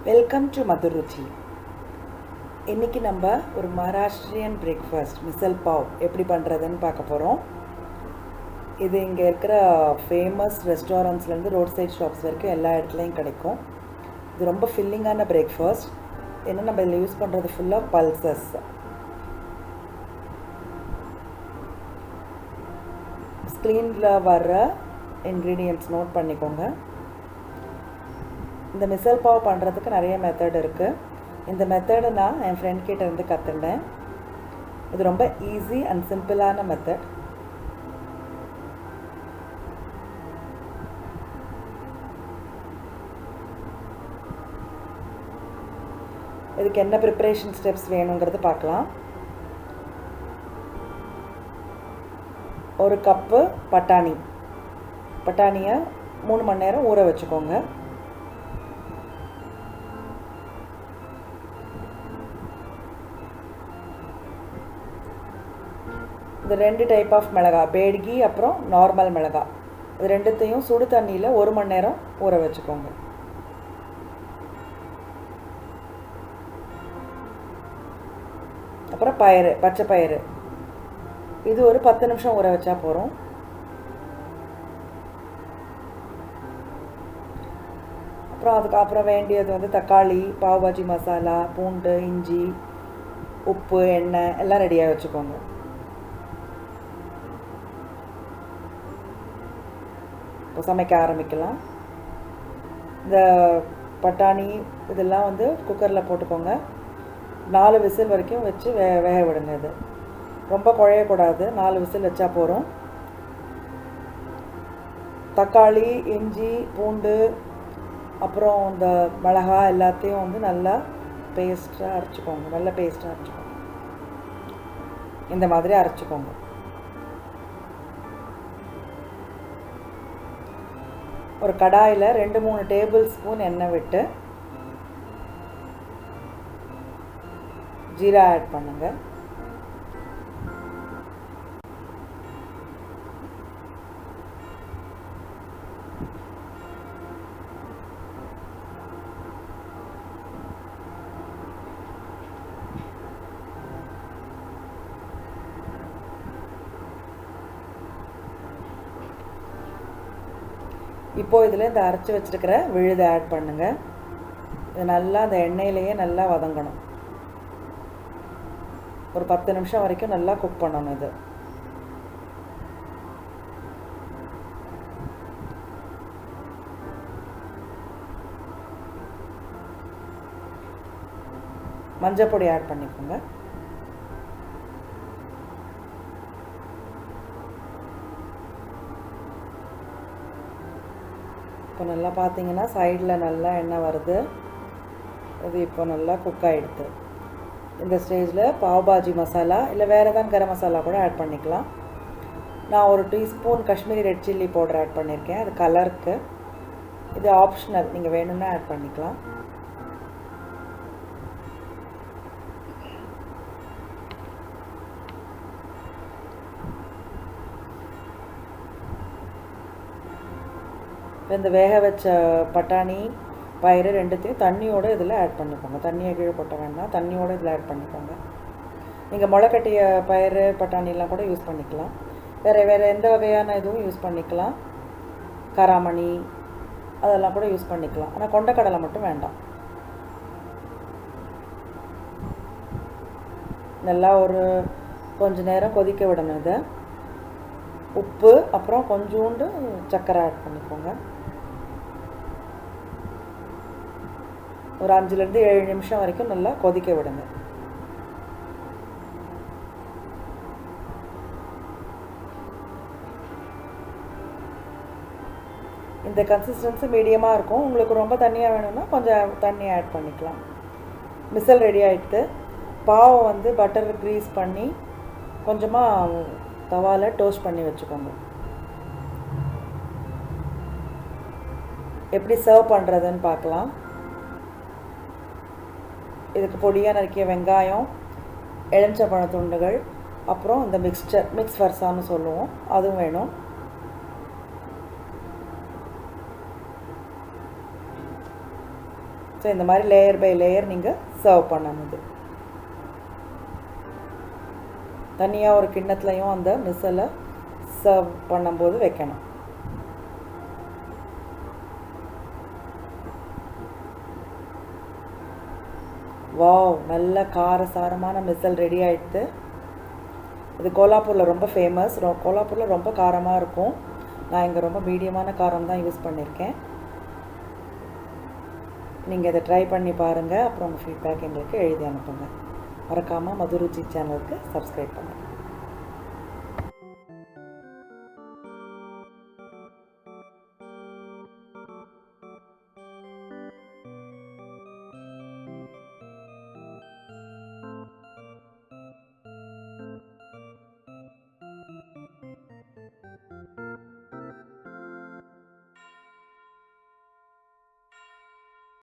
Welcome to மதுருச்சி. இன்றைக்கி நம்ம ஒரு மகாராஷ்டிரியன் பிரேக்ஃபாஸ்ட் மிசல் பாவ் எப்படி பண்ணுறதுன்னு பார்க்க போகிறோம். இது இங்கே இருக்கிற ஃபேமஸ் ரெஸ்டாரண்ட்ஸ்லேருந்து ரோட் சைட் ஷாப்ஸ் வரைக்கும் எல்லா இடத்துலையும் கிடைக்கும். இது ரொம்ப ஃபில்லிங்கான பிரேக்ஃபாஸ்ட். ஏன்னா நம்ம இதில் யூஸ் பண்ணுறது ஃபுல்லாக பல்சஸ். ஸ்க்ரீனில் வர்ற இன்க்ரீடியன்ட்ஸ் நோட் பண்ணிக்கோங்க. இந்த மிசல் பாவ் பண்ணுறதுக்கு நிறைய மெத்தட் இருக்குது. இந்த மெத்தடை நான் என் ஃப்ரெண்ட் கிட்ட இருந்து கற்றுண்டேன். இது ரொம்ப ஈஸி அண்ட் சிம்பிளான மெத்தட். இதுக்கு என்ன ப்ரிப்பரேஷன் ஸ்டெப்ஸ் வேணுங்கிறது பார்க்கலாம். ஒரு கப்பு பட்டாணியை 3 மணி நேரம் ஊற வச்சுக்கோங்க. இந்த 2 டைப் ஆஃப் மிளகாய், பேட்கி அப்புறம் நார்மல் மிளகாய், இது ரெண்டுத்தையும் சுடு தண்ணியில் 1 மணி நேரம் ஊற வச்சுக்கோங்க. அப்புறம் பச்சை பயிறு, இது ஒரு 10 நிமிஷம் ஊற வச்சா போகிறோம். அப்புறம் அதுக்கப்புறம் வேண்டியது தக்காளி, பாவ் பாஜி மசாலா, பூண்டு, இஞ்சி, உப்பு, எண்ணெய் எல்லாம் ரெடியாக வச்சுக்கோங்க. இப்போ சமைக்க ஆரம்பிக்கலாம். இந்த பட்டாணி இதெல்லாம் குக்கரில் போட்டுக்கோங்க. 4 விசில் வரைக்கும் வச்சு வேக விடுங்க. இது ரொம்ப குழையக்கூடாது, 4 விசில் வச்சா போகிறோம். தக்காளி, இஞ்சி, பூண்டு அப்புறம் இந்த மிளகாய் எல்லாத்தையும் நல்லா பேஸ்ட்டாக அரைச்சிக்கோங்க. நல்ல பேஸ்ட்டாக அரைச்சிக்கோங்க. இந்த மாதிரி அரைச்சிக்கோங்க. ஒரு கடாயில் 2-3 டேபிள் ஸ்பூன் எண்ணெய் விட்டு ஜீரா ஆட் பண்ணுங்க. இப்போது இதில் இந்த அரைச்சி வச்சுருக்கிற விழுதை ஆட் பண்ணுங்கள். இது நல்லா அந்த எண்ணெயிலேயே நல்லா வதங்கணும். ஒரு 10 நிமிஷம் வரைக்கும் நல்லா குக் பண்ணணும். இது மஞ்சள் பொடி ஆட் பண்ணிக்கோங்க. இப்போ நல்லா பார்த்தீங்கன்னா சைடில் நல்லா எண்ணெய் வருது. இது இப்போ நல்லா குக் ஆகிடுது. இந்த ஸ்டேஜில் பாவ் பாஜி மசாலா இல்லை வேறு ஏதாவது கரம் மசாலா கூட ஆட் பண்ணிக்கலாம். நான் ஒரு teaspoon Kashmiri red chilli powder add பண்ணியிருக்கேன். அது கலருக்கு. இது ஆப்ஷனல், நீங்கள் வேணும்னா ஆட் பண்ணிக்கலாம். இந்த வேக வச்ச பட்டாணி, பயிறு ரெண்டுத்தையும் தண்ணியோடு இதில் ஆட் பண்ணிக்கோங்க. தண்ணியை கீழே போட்ட வேண்டாம், தண்ணியோடு இதில் ஆட் பண்ணிக்கோங்க. நீங்கள் முளைக்கட்டிய பயிறு, பட்டாணிலாம் கூட யூஸ் பண்ணிக்கலாம். வேறு எந்த வகையான இதுவும் யூஸ் பண்ணிக்கலாம். காராமணி அதெல்லாம் கூட யூஸ் பண்ணிக்கலாம். ஆனால் கொண்டக்கடலை மட்டும் வேண்டாம். நல்லா ஒரு கொஞ்ச நேரம் கொதிக்க விடணும். இதை உப்பு அப்புறம் கொஞ்சோண்டு சர்க்கரை ஆட் பண்ணிக்கோங்க. ஒரு 5லேருந்து 7 நிமிஷம் வரைக்கும் நல்லா கொதிக்க விடுங்க. இந்த கன்சிஸ்டன்சி மீடியமாக இருக்கும். உங்களுக்கு ரொம்ப தண்ணியாக வேணும்னா கொஞ்சம் தண்ணி ஆட் பண்ணிக்கலாம். மிசல் ரெடி ஆகிடுது. பாவை பட்டர் க்ரீஸ் பண்ணி கொஞ்சமாக தவாவில் டோஸ்ட் பண்ணி வச்சுக்கோங்க. எப்படி சர்வ் பண்ணுறதுன்னு பார்க்கலாம். இதுக்கு பொடியாக நறுக்கிய வெங்காயம், எலுமிச்சம்பழ துண்டுகள், அப்புறம் இந்த மிக்ஸ் ஃபர்சான்னு சொல்லுவோம், அதுவும் வேணும். ஸோ இந்த மாதிரி லேயர் பை லேயர் நீங்கள் சர்வ் பண்ணணும். தனியாக ஒரு கிண்ணத்துலையும் அந்த மிசலை சர்வ் பண்ணும்போது வைக்கணும். வாவ், நல்ல காரசாரமான மிசல் ரெடி ஆகிடுது. இது கோலாப்பூரில் ரொம்ப ஃபேமஸ். கோலாப்பூரில் ரொம்ப காரமாக இருக்கும். நான் இங்கே ரொம்ப மீடியமான காரம் தான் யூஸ் பண்ணியிருக்கேன். நீங்கள் இதை ட்ரை பண்ணி பாருங்கள். அப்புறம் உங்கள் ஃபீட்பேக் எங்களுக்கு எழுதி அனுப்புங்க. மறக்காமல் மதுருச்சி சேனலுக்கு சப்ஸ்கிரைப் பண்ணுங்கள்.